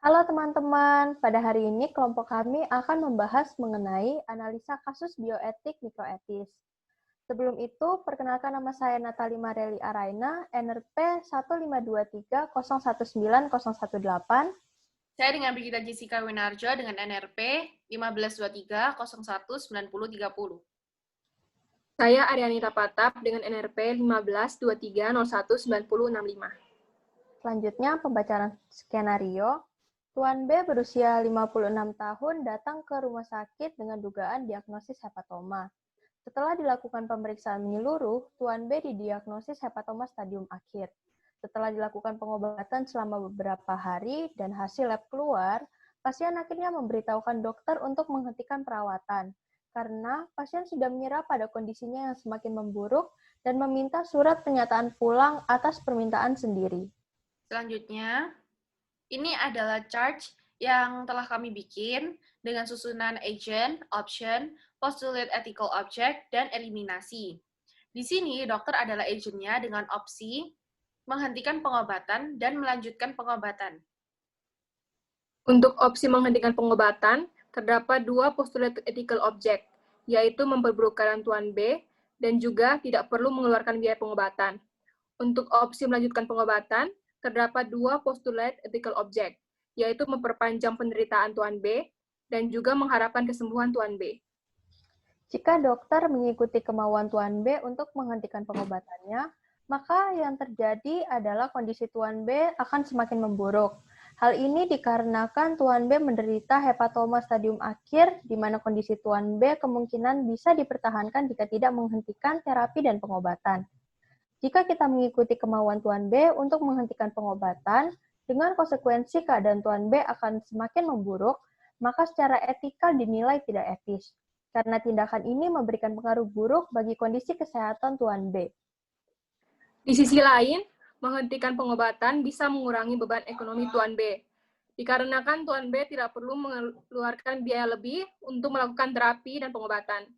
Halo teman-teman, pada hari ini kelompok kami akan membahas mengenai analisa kasus bioetik mikroetis. Sebelum itu, perkenalkan nama saya Natali Mareli Araina, NRP 152301918. Saya dengan Brigita Jessica Winarjo dengan NRP 1523019030. Saya Arianita Patap dengan NRP 1523019065. Selanjutnya, pembacaan skenario. Tuan B berusia 56 tahun datang ke rumah sakit dengan dugaan diagnosis hepatoma. Setelah dilakukan pemeriksaan menyeluruh, Tuan B didiagnosis hepatoma stadium akhir. Setelah dilakukan pengobatan selama beberapa hari dan hasil lab keluar, pasien akhirnya memberitahukan dokter untuk menghentikan perawatan karena pasien sudah menyerah pada kondisinya yang semakin memburuk dan meminta surat pernyataan pulang atas permintaan sendiri. Selanjutnya, ini adalah chart yang telah kami bikin dengan susunan agent, option, postulate ethical object, dan eliminasi. Di sini, dokter adalah agentnya dengan opsi menghentikan pengobatan dan melanjutkan pengobatan. Untuk opsi menghentikan pengobatan, terdapat dua postulate ethical object, yaitu memperburuk keadaan Tuan B dan juga tidak perlu mengeluarkan biaya pengobatan. Untuk opsi melanjutkan pengobatan, terdapat dua postulate ethical object, yaitu memperpanjang penderitaan Tuan B dan juga mengharapkan kesembuhan Tuan B. Jika dokter mengikuti kemauan Tuan B untuk menghentikan pengobatannya, maka yang terjadi adalah kondisi Tuan B akan semakin memburuk. Hal ini dikarenakan Tuan B menderita hepatoma stadium akhir, di mana kondisi Tuan B kemungkinan bisa dipertahankan jika tidak menghentikan terapi dan pengobatan. Jika kita mengikuti kemauan Tuan B untuk menghentikan pengobatan, dengan konsekuensi keadaan Tuan B akan semakin memburuk, maka secara etikal dinilai tidak etis karena tindakan ini memberikan pengaruh buruk bagi kondisi kesehatan Tuan B. Di sisi lain, menghentikan pengobatan bisa mengurangi beban ekonomi Tuan B, dikarenakan Tuan B tidak perlu mengeluarkan biaya lebih untuk melakukan terapi dan pengobatan.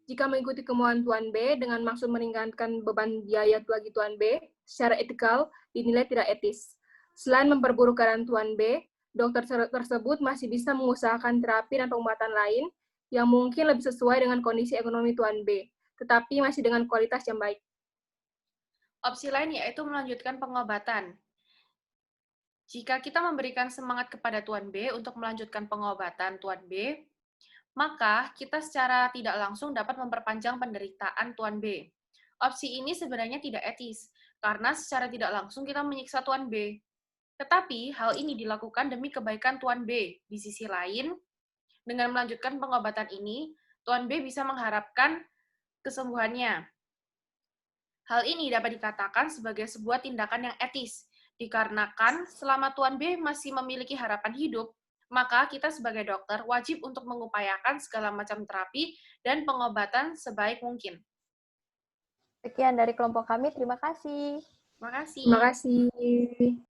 Jika mengikuti kemauan Tuan B dengan maksud meringankan beban biaya bagi Tuan B, secara etikal dinilai tidak etis. Selain memperburuk keadaan Tuan B, dokter tersebut masih bisa mengusahakan terapi dan pengobatan lain yang mungkin lebih sesuai dengan kondisi ekonomi Tuan B, tetapi masih dengan kualitas yang baik. Opsi lain yaitu melanjutkan pengobatan. Jika kita memberikan semangat kepada Tuan B untuk melanjutkan pengobatan Tuan B, maka kita secara tidak langsung dapat memperpanjang penderitaan Tuan B. Opsi ini sebenarnya tidak etis, karena secara tidak langsung kita menyiksa Tuan B. Tetapi, hal ini dilakukan demi kebaikan Tuan B. Di sisi lain, dengan melanjutkan pengobatan ini, Tuan B bisa mengharapkan kesembuhannya. Hal ini dapat dikatakan sebagai sebuah tindakan yang etis, dikarenakan selama Tuan B masih memiliki harapan hidup, maka kita sebagai dokter wajib untuk mengupayakan segala macam terapi dan pengobatan sebaik mungkin. Sekian dari kelompok kami, terima kasih. Terima kasih. Terima kasih.